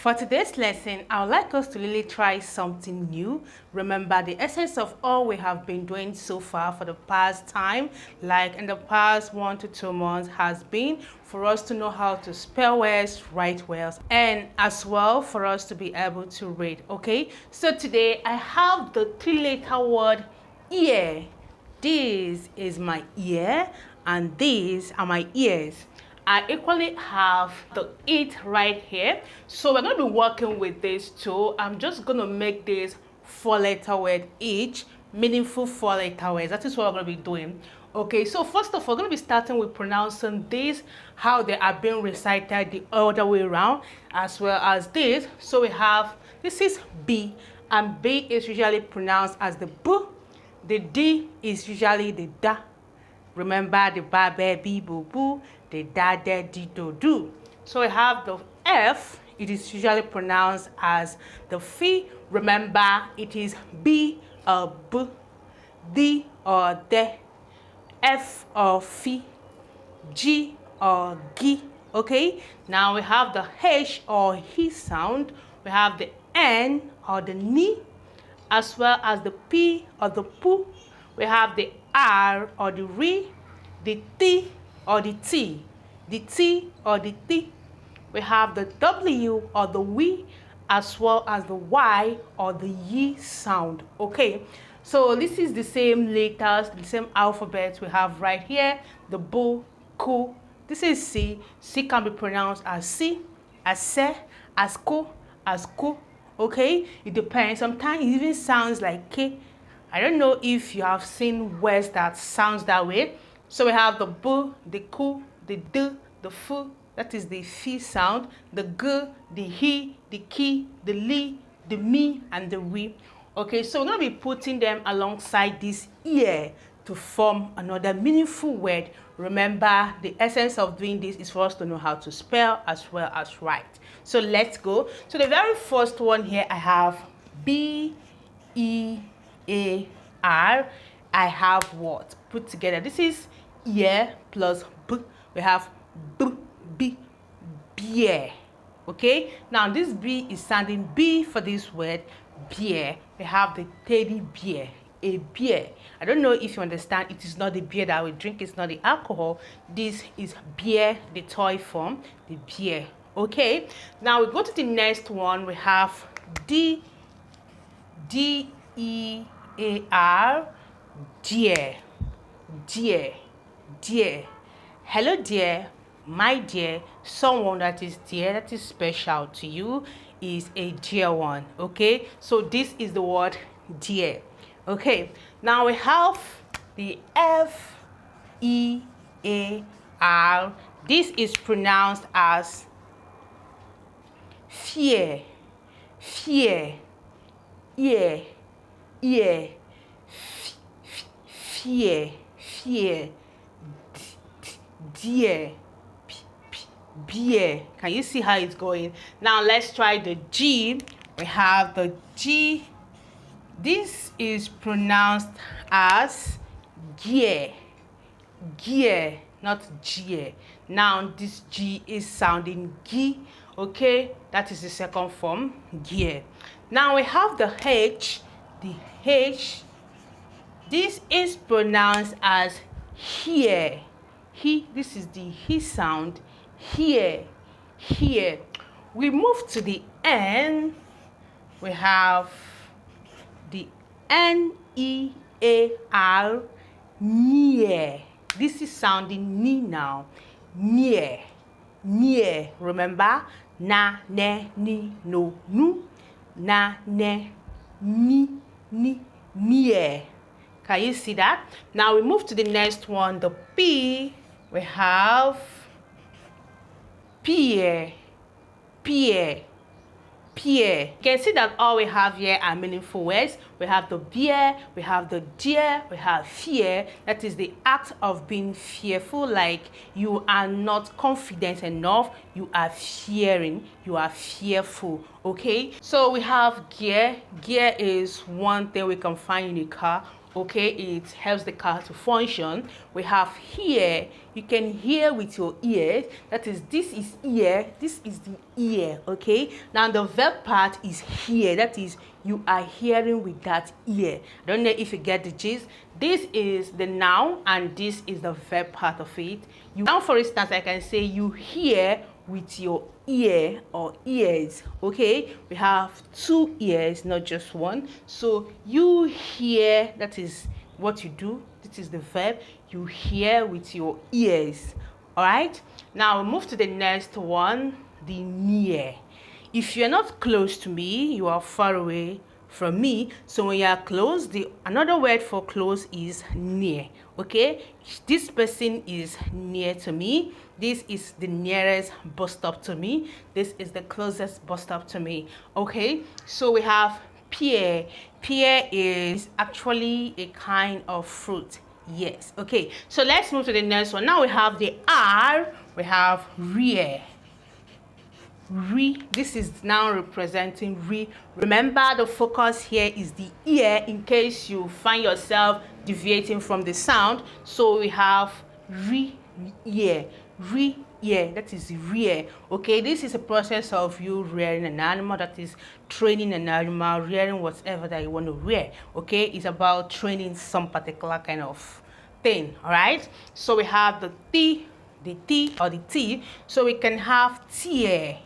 For today's lesson, I would like us to really try something new. Remember, the essence of all we have been doing so far for the past time, like in the past 1 to 2 months, has been for us to know how to spell words, write words, and as well for us to be able to read. Okay, so today I have the 3-letter word ear. This is my ear, and these are my ears. I equally have the it right here. So we're going to be working with this too. I'm just going to make this 4-letter word each, meaningful 4-letter words. That is what we're going to be doing. Okay, so first of all, we're going to be starting with pronouncing these, how they are being recited the other way around, as well as this. So we have, this is B, and B is usually pronounced as the B. The D is usually the da. Remember the ba, be, bi, boo, boo, the da, de, di, do, do. So we have the F. It is usually pronounced as the fi. Remember, it is B or b, D or de, F or fi, G or gi. Okay, now we have the H or he sound. We have the N or the ni, as well as the P or the pu. We have the R or the re, the T or the T or the T. We have the W or the we, as well as the Y or the ye sound. Okay, so this is the same letters, the same alphabet we have right here. The bu, ku. This is C. C can be pronounced as C, as se, as ko, as ku. Okay, it depends. Sometimes it even sounds like K. I don't know if you have seen words that sounds that way. So we have the bu, the ku, the d, the fu, that is the fi sound, the g, the he, the ki, the li, the me, and the we. Okay, so we're going to be putting them alongside this ear to form another meaningful word. Remember, the essence of doing this is for us to know how to spell as well as write. So let's go. So the very first one here, I have B, E, A, R. I have what? Put together. This is ear plus B. We have B, B, beer. Okay, now this B is sounding B for this word, beer. We have the teddy bear, a beer. I don't know if you understand, it is not the beer that we drink, it's not the alcohol. This is beer, the toy form, the beer. Okay, now we go to the next one. We have D, D, E, A, R, dear, dear, dear. Hello, dear. My dear, someone that is dear, that is special to you, is a dear one. Okay, so this is the word dear. Okay, now we have the F, E, A, R. This is pronounced as fear, fear, ear, ear, fear, fear, dear, beer. Can you see how it's going? Now let's try the G. We have the G. This is pronounced as gear, gear, not gear. Now this G is sounding G. Okay, that is the second form, gear. Now we have the H. The H, this is pronounced as here. He, this is the he sound, here, here. We move to the N. We have the N-E-A-R, near. This is sounding ni now, near, near. Remember, na, ne, ni, no, nu, na, ne, ni, near. Can you see that? Now we move to the next one, the P. We have peer, peer, peer. You can see that all we have here are meaningful words. We have the beer, we have the dear, we have fear. That is the act of being fearful, like you are not confident enough, you are fearing, you are fearful. Okay, so we have gear. Gear is one thing we can find in a car Okay, it helps the car to function. We have hear. You can hear with your ears. That is, this is ear, this is the ear. Okay, now the verb part is hear. That is, you are hearing with that ear. I don't know if you get the gist. This is the noun and this is the verb part of it. Now, for instance, I can say you hear with your ear or ears. Okay, we have two ears, not just one. So you hear, that is what you do. This is the verb. You hear with your ears. All right, now we move to the next one, the near. If you're not close to me, you are far away from me. So when you are close, the another word for close is near. Okay, this person is near to me. This is the nearest bus stop to me. This is the closest bus stop to me. Okay, so we have pear. Pear is actually a kind of fruit. Yes. Okay, so let's move to the next one. Now we have the R. We have rear. Re, this is now representing re. Remember, the focus here is the ear in case you find yourself deviating from the sound. So we have re ear, re ear, that is rear. Okay, this is a process of you rearing an animal, that is training an animal, rearing whatever that you want to rear. Okay, it's about training some particular kind of thing. All right, so we have the T or the T, so we can have tear.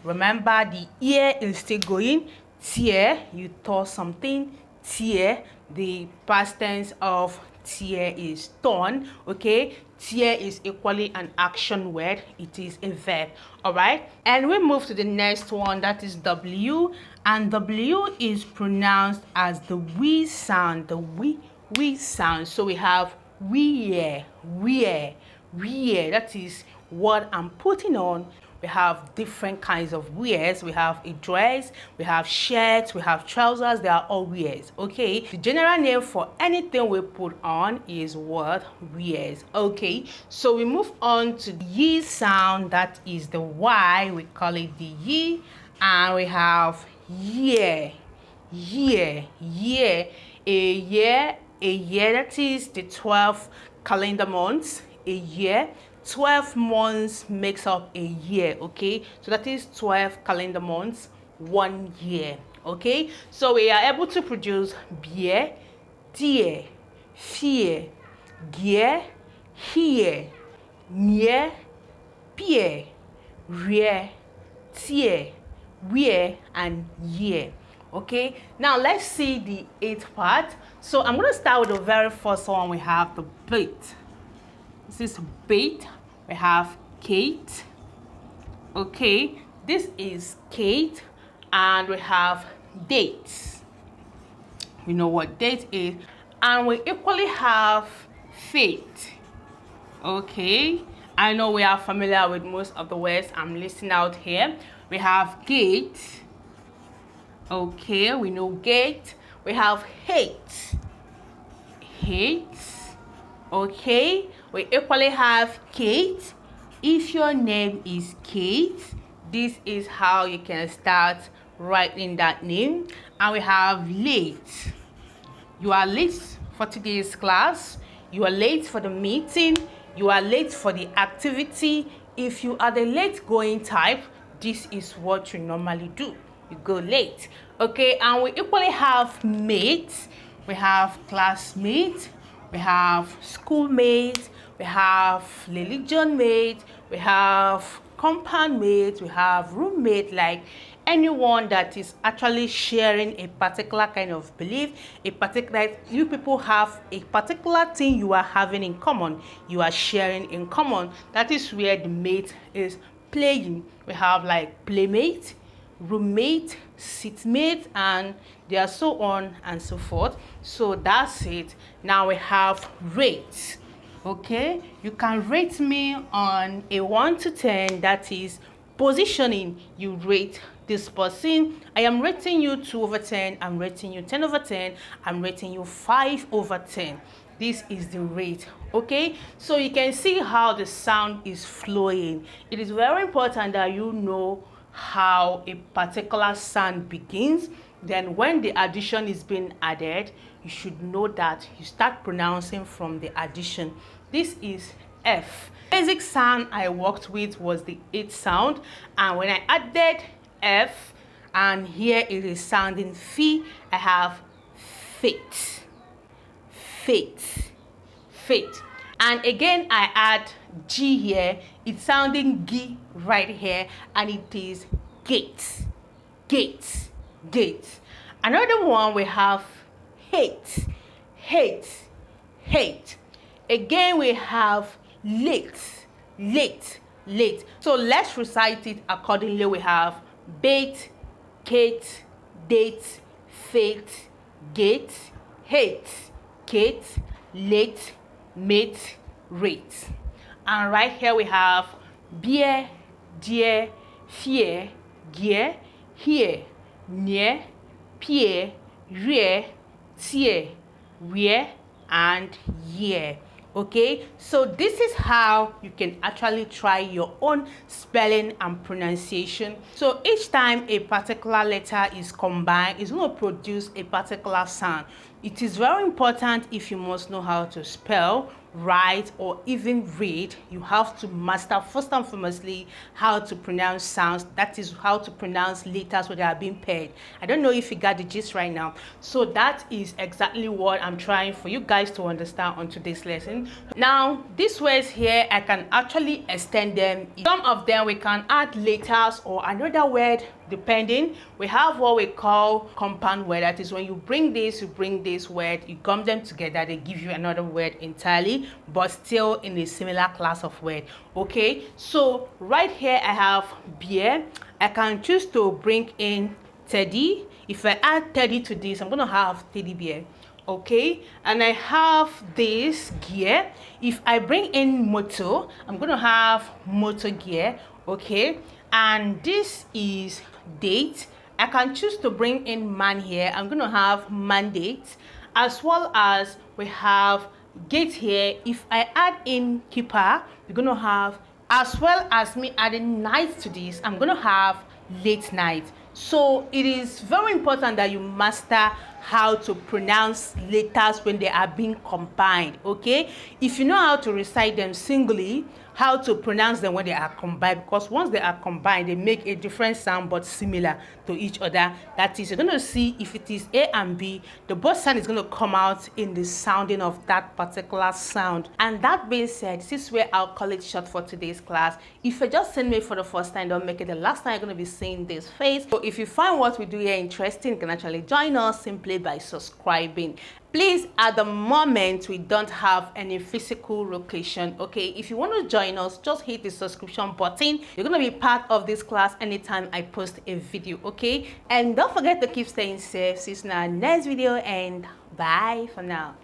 Remember, the ear is still going. Tear, you tore something. Tear, the past tense of tear is torn. Okay, tear is equally an action word. It is a verb. All right, and we move to the next one, that is W, and W is pronounced as the we sound, the we sound. So we have wear. That is what I'm putting on. We have different kinds of wears. We have a dress, we have shirts, we have trousers. They are all wears. Okay, the general name for anything we put on is what? Wears. Okay, so we move on to the ye sound. That is the Y. We call it the ye, and we have year. A year, that is the 12 calendar months. A year, 12 months makes up a year. Okay, so that is 12 calendar months, 1 year. Okay, so we are able to produce beer, dear, fear, gear, here, near, peer, rear, tear, wear, and year. Okay, now let's see the 8th part. So I'm going to start with the very first one. We have the bait. This is bait. We have Kate. Okay, this is Kate, and we have dates. We know what date is, and we equally have fate. Okay, I know we are familiar with most of the words I'm listing out here. We have gate. Okay, we know gate. We have hate. Okay, we equally have Kate. If your name is Kate, this is how you can start writing that name. And we have late. You are late for today's class. You are late for the meeting. You are late for the activity. If you are the late going type, this is what you normally do. You go late. Okay, and we equally have mates. We have classmates. We have schoolmates. We have religion mate. We have compound mate. We have roommate, like anyone that is actually sharing a particular kind of belief, a particular, you people have a particular thing you are having in common, you are sharing in common. That is where the mate is playing. We have like playmate, roommate, seatmate, and they are so on and so forth. So that's it. Now we have rate. Okay, you can rate me on a 1 to 10, that is positioning. You rate this person. I am rating you 2 over 10. I'm rating you 10 over 10. I'm rating you 5 over 10. This is the rate. Okay, so you can see how the sound is flowing. It is very important that you know how a particular sound begins, then when the addition is being added, you should know that you start pronouncing from the addition. This is F. Basic sound I worked with was the H sound, and when I added F, and here it is sounding F, I have fate, fate, fate. And again I add G here, it's sounding G right here, and it is gate, gate, gate. Another one we have hate, hate, hate. Again we have late, late, late. So let's recite it accordingly. We have bait, kate, date, fate, gate, hate, kate, late, mate, rate. And right here we have beer, dear, fear, gear, here, near, peer, rear, tear, where, and year. Okay, so this is how you can actually try your own spelling and pronunciation. So each time a particular letter is combined, it's going to produce a particular sound. It is very important, if you must know how to spell, write, or even read, you have to master first and foremostly how to pronounce sounds. That is how to pronounce letters when they are being paired. I don't know if you got the gist right now. So that is exactly what I'm trying for you guys to understand on today's lesson. Now these words here, I can actually extend them. Some of them we can add letters or another word depending. We have what we call compound word. That is when you bring this word, you gum them together, they give you another word entirely, but still in a similar class of word. Okay, so right here I have beer. I can choose to bring in teddy. If I add teddy to this, I'm gonna have teddy bear. Okay, and I have this gear. If I bring in motor, I'm gonna have motor gear. Okay, and this is date. I can choose to bring in man here. I'm gonna have mandate, as well as we have gate here. If I add in keeper, we're gonna have, as well as me adding night to this, I'm gonna have late night. So it is very important that you master how to pronounce letters when they are being combined. Okay, if you know how to recite them singly, how to pronounce them when they are combined, because once they are combined they make a different sound but similar to each other. That is, you're going to see if it is A and B, the both sound is going to come out in the sounding of that particular sound. And that being said, this is where I'll call it short for today's class. If you just seen me for the first time, don't make it the last time you're going to be seeing this face. So if you find what we do here interesting, you can actually join us simply by subscribing. Please, at the moment we don't have any physical location. Okay, if you want to join us, just hit the subscription button. You're going to be part of this class anytime I post a video. Okay, and don't forget to keep staying safe. See you in our next video, and bye for now.